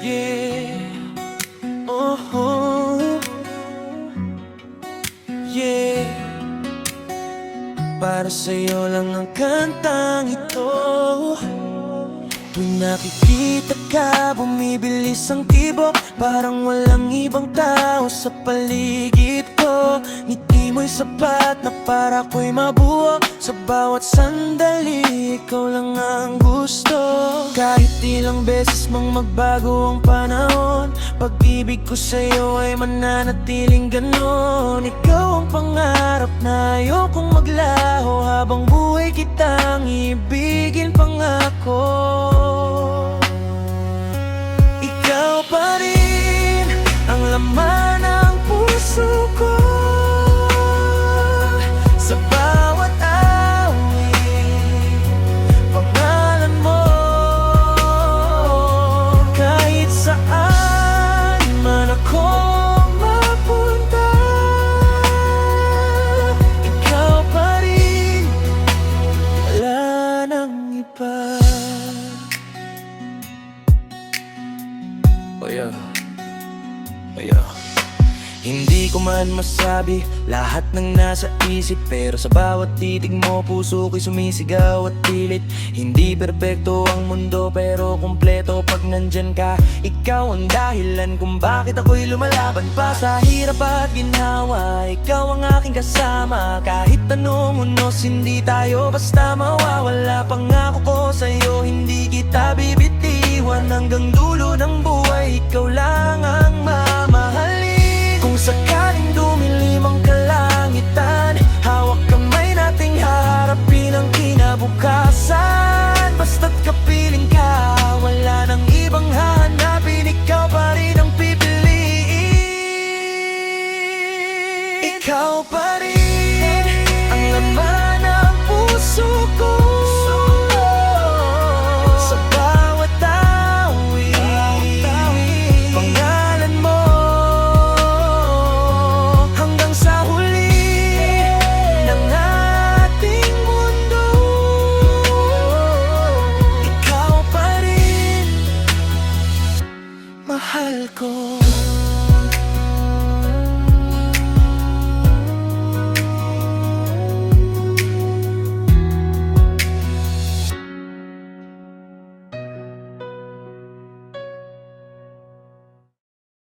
Yeah, oh, yeah. Para sa'yo lang ang kantang ito. Tuwing nakikita ka, bumibilis ang tibok. Parang walang ibang tao sa paligid ko. Ngiti mo'y sapat na para ko'y mabuo. Sa bawat sandali, ikaw lang ang gusto. Kahit ilang beses mang magbago ang panahon, pag-ibig ko sa'yo ay mananatiling ganon. Ikaw ang pangarap na ayokong maglaho, habang buhay kitang ibigin pangako. Ikaw pa rin ang laman ng puso ko. Sa bawat awit, pangalan mo. Kahit saan man ako mapunta, ikaw pa rin, wala nang iba. Oh yeah, oh yeah. Hindi ko man masabi lahat ng nasa isip, pero sa bawat titig mo puso ko'y sumisigaw at pilit. Hindi perpekto ang mundo pero kumpleto pag nandyan ka. Ikaw ang dahilan kung bakit ako'y lumalaban pa sa hirap at ginhawa. Ikaw ang aking kasama, kahit anong unos hindi tayo basta mawawala. Pangako ko sa'yo hindi kita bibitiwan hanggang dulo.